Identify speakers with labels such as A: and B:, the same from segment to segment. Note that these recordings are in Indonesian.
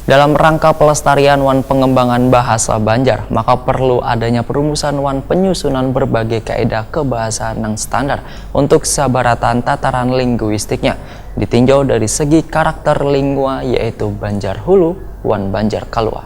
A: Dalam rangka pelestarian wan pengembangan bahasa Banjar, maka perlu adanya perumusan wan penyusunan berbagai kaidah kebahasaan yang standar untuk sabaratan tataran linguistiknya, ditinjau dari segi karakter lingua yaitu Banjar Hulu wan Banjar Kalua.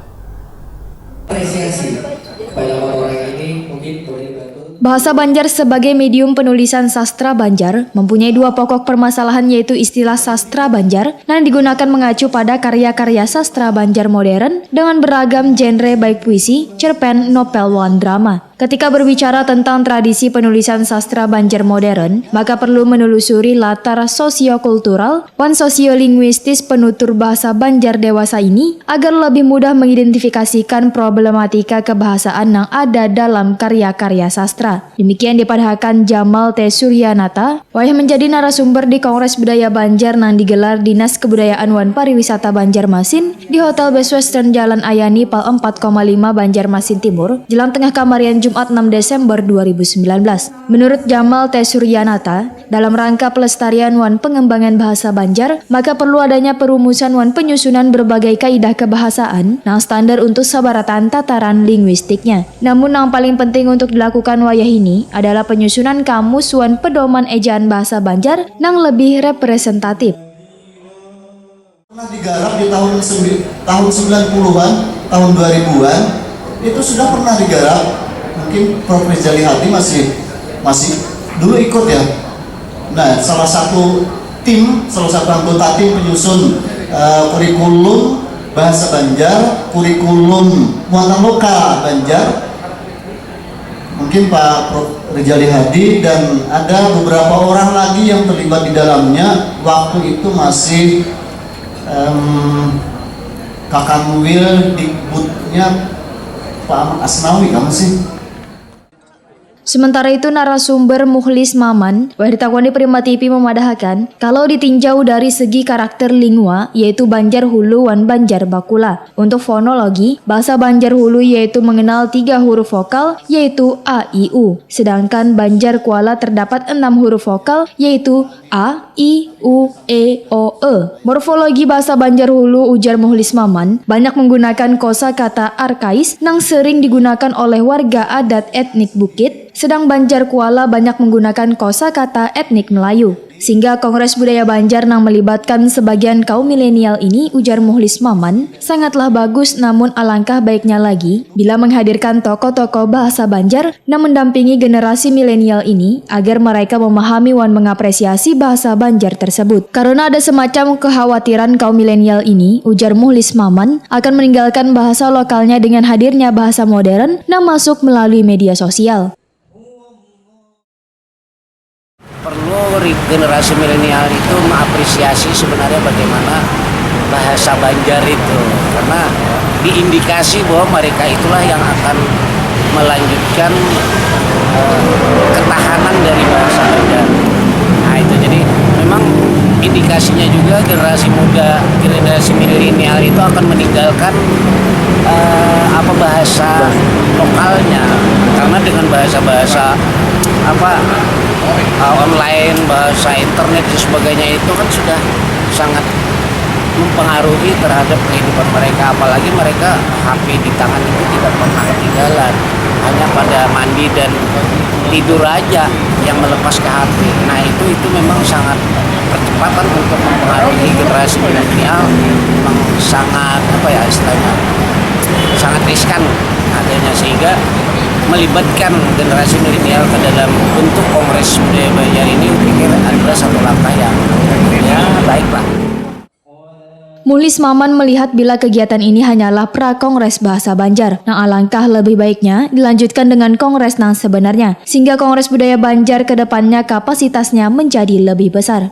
B: Apresiasi kepada orang ini mungkin boleh bantu.
C: Bahasa Banjar sebagai medium penulisan sastra Banjar mempunyai dua pokok permasalahan, yaitu istilah sastra Banjar yang digunakan mengacu pada karya-karya sastra Banjar modern dengan beragam genre baik puisi, cerpen, novel, wan drama. Ketika berbicara tentang tradisi penulisan sastra Banjar modern, maka perlu menelusuri latar sosiokultural wan sosiolinguistis penutur bahasa Banjar dewasa ini agar lebih mudah mengidentifikasikan problematika kebahasaan yang ada dalam karya-karya sastra. Demikian dipadahkan Jamal T. Suryanata, yang menjadi narasumber di Kongres Budaya Banjar yang digelar Dinas Kebudayaan wan Pariwisata Banjarmasin di Hotel Best Western Jalan Ayani Pal 4,5 Banjarmasin Timur, jelang tengah kamarian Jumat 6 Desember 2019. Menurut Jamal T. Suryanata, dalam rangka pelestarian wan pengembangan bahasa Banjar, maka perlu adanya perumusan wan penyusunan berbagai kaidah kebahasaan yang standar untuk sabaratan tataran linguistiknya. Namun yang paling penting untuk dilakukan wayah ini adalah penyusunan kamus wan pedoman ejaan bahasa Banjar yang lebih representatif.
D: Pernah digarap di tahun 90-an, tahun 2000-an, itu sudah pernah digarap. Mungkin Prof. Rizali Hadi masih dulu ikut ya. Nah, salah satu anggota tim penyusun kurikulum bahasa Banjar, kurikulum muatan lokal Banjar, mungkin Pak Prof. Rizali Hadi, dan ada beberapa orang lagi yang terlibat di dalamnya. Waktu itu masih Kakak Wil, Dikbudnya Pak Ahmad Asnawi, kamu sih?
C: Sementara itu narasumber Mukhlis Maman, ditakoni Prima TV memadahkan kalau ditinjau dari segi karakter lingua yaitu Banjar Hulu wan Banjar Bakula. Untuk fonologi, bahasa Banjar Hulu yaitu mengenal 3 huruf vokal yaitu A, I, U. Sedangkan Banjar Kuala terdapat 6 huruf vokal yaitu A, I, U, E, O, E. Morfologi bahasa Banjar Hulu, ujar Mukhlis Maman, banyak menggunakan kosakata arkais yang sering digunakan oleh warga adat etnik Bukit, sedang Banjar Kuala banyak menggunakan kosakata etnik Melayu. Sehingga Kongres Budaya Banjar yang melibatkan sebagian kaum milenial ini, ujar Mukhlis Maman, sangatlah bagus, namun alangkah baiknya lagi bila menghadirkan tokoh-tokoh bahasa Banjar yang mendampingi generasi milenial ini agar mereka memahami wan mengapresiasi bahasa Banjar tersebut. Karena ada semacam kekhawatiran kaum milenial ini, ujar Mukhlis Maman, akan meninggalkan bahasa lokalnya dengan hadirnya bahasa modern yang masuk melalui media sosial.
E: Perlu generasi milenial itu mengapresiasi sebenarnya bagaimana bahasa Banjar itu, karena diindikasi bahwa mereka itulah yang akan melanjutkan ketahanan dari bahasa Banjar. Nah itu jadi memang indikasinya juga generasi muda, generasi milenial itu akan meninggalkan bahasa lokalnya, karena dengan bahasa-bahasa online, bahasa internet dan sebagainya itu kan sudah sangat mempengaruhi terhadap kehidupan mereka. Apalagi mereka HP di tangan itu tidak pernah ketinggalan, hanya pada mandi dan tidur aja yang melepas ke HP. Nah itu memang sangat percepatan untuk mempengaruhi generasi milenial, memang sangat istilahnya sangat riskan adanya, sehingga melibatkan generasi milenial ke dalam bentuk Kongres Budaya Banjar ini pikir adalah satu langkah yang baiklah.
C: Mukhlis Maman melihat bila kegiatan ini hanyalah pra-kongres bahasa Banjar, yang alangkah lebih baiknya dilanjutkan dengan kongres yang sebenarnya, sehingga Kongres Budaya Banjar ke depannya kapasitasnya menjadi lebih besar.